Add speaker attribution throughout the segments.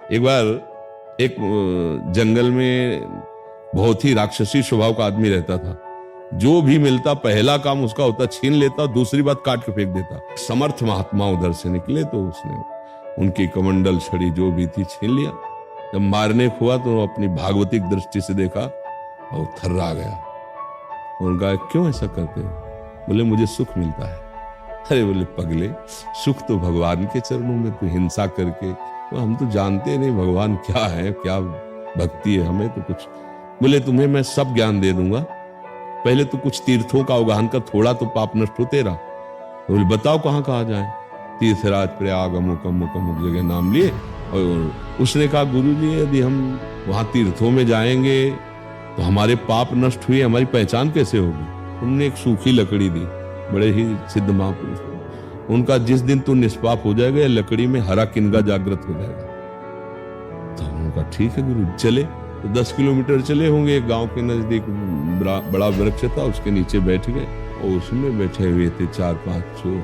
Speaker 1: एक बार एक जंगल में बहुत ही राक्षसी स्वभाव का आदमी रहता था। जो भी मिलता पहला काम उसका होता छीन लेता, दूसरी बात काट के फेंक देता। समर्थ महात्मा उधर से निकले तो उसने उनकी कमंडल छड़ी जो भी थी छीन लिया। जब मारने को हुआ तो अपनी भागवतिक दृष्टि से देखा और थर्रा गया। उनका क्यों ऐसा करते हो? बोले मुझे सुख मिलता है। अरे बोले पगले, सुख तो भगवान के चरणों में, तो हिंसा करके तो हम तो जानते नहीं भगवान क्या है, क्या भक्ति है, हमें तो कुछ। बोले तुम्हें मैं सब ज्ञान दे दूंगा, पहले तो कुछ तीर्थों का अवगाहन कर, थोड़ा तो पाप नष्ट हो तेरा। बोले बताओ कहाँ जाए? तीर्थराज प्रयाग अमुक अमुक अमुक जगह नाम लिए और उसने कहा गुरुजी यदि हम वहां तीर्थों में जाएंगे तो हमारे पाप नष्ट हुए, हमारी पहचान कैसे होगी? उनने एक सूखी लकड़ी दी, बड़े ही सिद्ध महापुरुष। उनका जिस दिन तू निष्पाप हो जाएगा या लकड़ी में हरा किनगा जागृत हो जाएगा। तो उनका ठीक है गुरु। चले तो 10 किलोमीटर चले होंगे, एक गांव के नजदीक बड़ा वृक्ष था, उसके नीचे बैठ गए और उसमें बैठे हुए थे 4-5 चोर।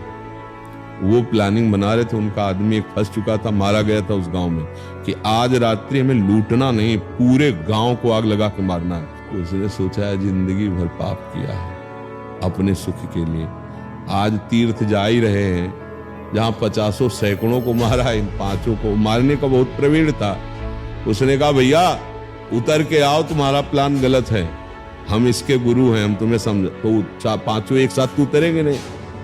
Speaker 1: वो प्लानिंग बना रहे थे। उनका आदमी एक फंस चुका था, मारा गया था उस गांव में, कि आज रात्रि हमें लूटना नहीं, पूरे गांव को आग लगा के मारना है। उसने सोचा है जिंदगी भर पाप किया है अपने सुख के लिए, आज तीर्थ जा ही रहे हैं जहां 50 सैकड़ों को मारा, इन 5 को मारने का बहुत प्रवीण था। उसने कहा भैया उतर के आओ, तुम्हारा प्लान गलत है, हम इसके गुरु हैं, हम तुम्हें समझ। तो 5 एक साथ तो उतरेंगे नहीं,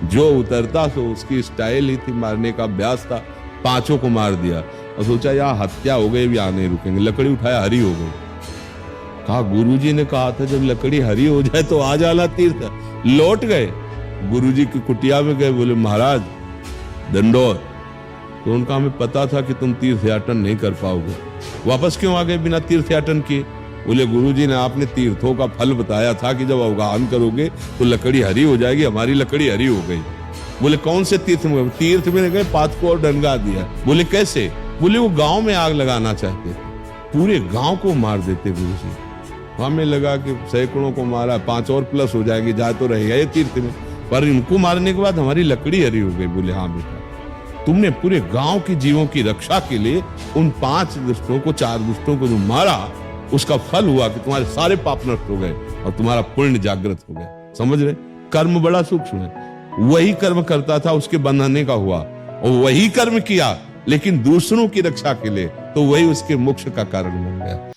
Speaker 1: जो उतरता तो उसकी स्टाइल ही थी, मारने का अभ्यास था। 5 को मार दिया और सोचा यार हत्या हो गई, भी आने रुकेंगे। लकड़ी उठाया, हरी हो गई। कहा गुरुजी ने कहा था जब लकड़ी हरी हो जाए तो आ जाना तीर्थ। लौट गए, गुरुजी की कुटिया में गए, बोले महाराज दंडोत। तो उनका हमें पता था कि तुम तीर्थयाटन नहीं कर पाओगे, वापस क्यों आ गए बिना तीर्थयाटन किए? बोले गुरुजी ने आपने तीर्थों का फल बताया था कि जब अवगाहन करोगे तो लकड़ी हरी हो जाएगी, हमारी लकड़ी हरी हो गई। बोले कौन से तीर्थ में? तीर्थ में गए, 5 को और डंगा दिया। बोले कैसे? बोले वो गांव में आग लगाना चाहते थे, पूरे गांव को मार देते गुरुजी। हमें लगा कि सैकड़ों को मारा, 5 और प्लस हो जाएंगे, जाए तो रहेगा ये तीर्थ में, पर इनको मारने के बाद हमारी लकड़ी हरी हो गई। बोले हाँ बेटा, तुमने पूरे गांव के जीवों की रक्षा के लिए उन 5 दुष्टों को, 4 दुष्टों को जो मारा, उसका फल हुआ कि तुम्हारे सारे पाप नष्ट हो गए और तुम्हारा पुण्य जागृत हो गया। समझ रहे? कर्म बड़ा सूक्ष्म है। वही कर्म करता था, उसके बंधने का हुआ, और वही कर्म किया लेकिन दूसरों की रक्षा के लिए, तो वही उसके मोक्ष का कारण बन गया।